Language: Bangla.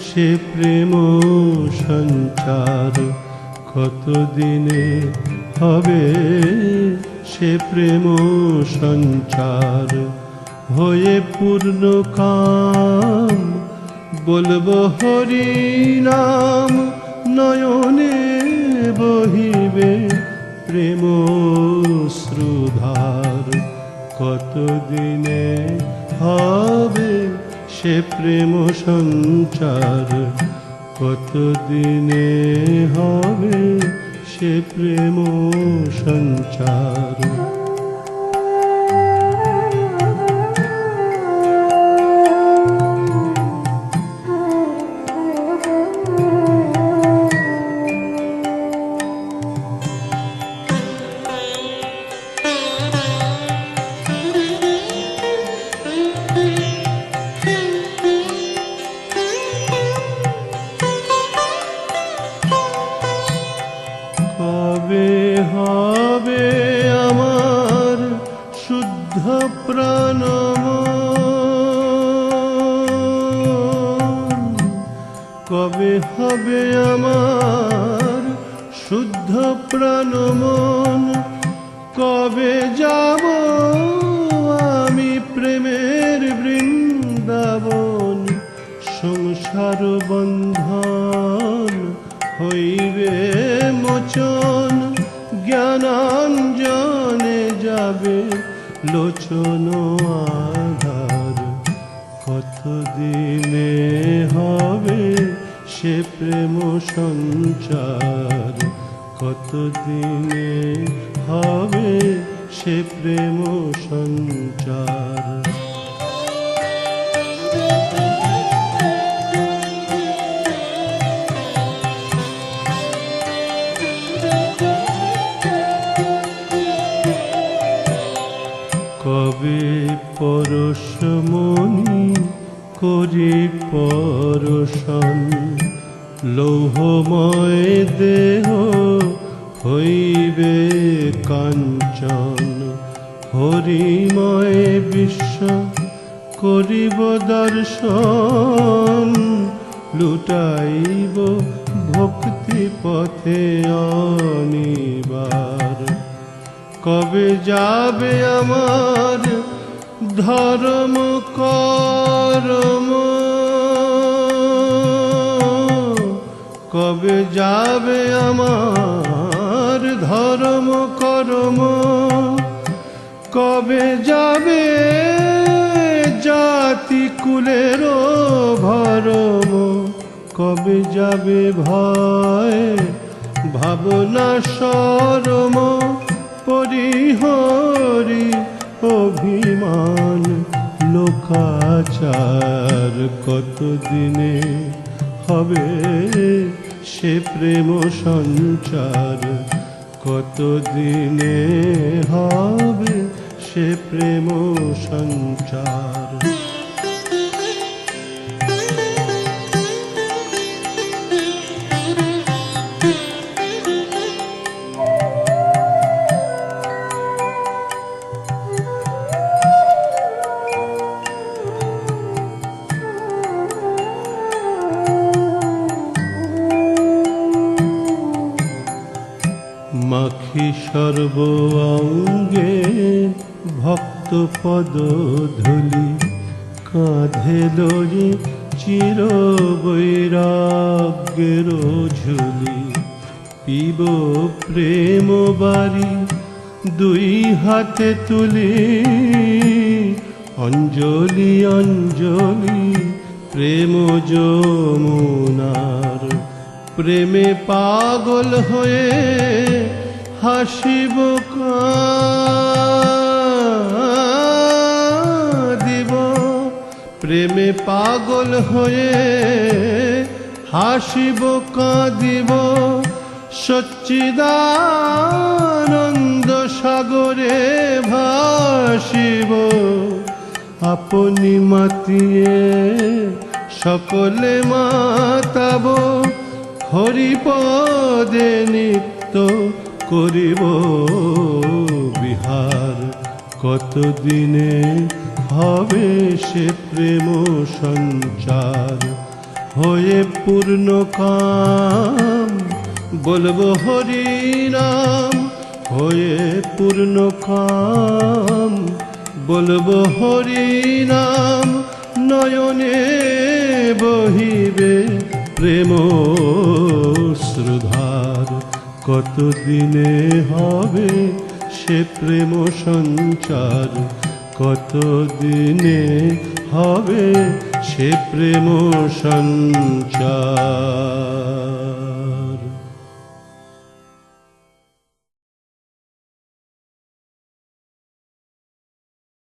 সে প্রেম সঞ্চার, কতদিনে হবে সে প্রেম সঞ্চার। হয়ে পূর্ণ কাম বলবো হরি নাম, নয়নে বহিবে প্রেম শ্রুধার। কতদিনে হবে সে প্রেম সঞ্চার, কতদিনে হবে সে প্রেম সঞ্চার। কবে হবে আমার শুদ্ধ প্রাণ মন, কবে হবে আমার শুদ্ধ প্রাণ মন। কবে যাব আমি প্রেমের বৃন্দাবন, সংসার বন্ধন হইবে মোচন। জ্ঞানাঞ্জনে যাবে লোচন আধার, কতদিনে হবে সে প্রেম সঞ্চার, কতদিনে হবে সে প্রেম সঞ্চার। কবে পরশমণি করি পরশন, লৌহময় দেহ হইবে কাঞ্চন। হরিময় বিশ্ব করিব দর্শন, লুটাইব ভক্তি পথে অনিবার। কবে যাবে আমার ধর্ম কর্ম, কবে যাবে আমার ধর্ম কর্ম। কবে যাবে জাতি কুলের ভরম, কবে যাবে ভয় ভাবনা শরম। পরিহরি অভিমান লোকাচার, কতদিনে হবে সে প্রেম সঞ্চার, কতদিনে হবে সে প্রেম সঞ্চার। মাখি সর্ব অঙ্গে ভক্ত পদ ধুলি, কাঁধে লই চির বৈরাগ্যের ঝুলি। পিব প্রেম বারি দুই হাতে তুলি, অঞ্জলি অঞ্জলি প্রেম যমুনার। প্রেমে পাগল হয়ে হাসিব কাঁদিব, প্রেমে পাগল হয়ে হাসিব কাঁদিব। সচ্চিদানন্দ সাগরে ভাসিব, আপনি মাতিয়ে সকলে মাতাব। হরিপদে নিত্য করিব বিহার, কতদিনে হবে সে প্রেম সঞ্চার, হয়ে পূর্ণ কাম বলবো হরি নাম, হয়ে পূর্ণ কাম বলবো হরি নাম। নয়নে বহিবে প্রেম শ্রুধার, কতদিনে হবে সে প্রেম সঞ্চার, কতদিনে হবে সে প্রেম সঞ্চার।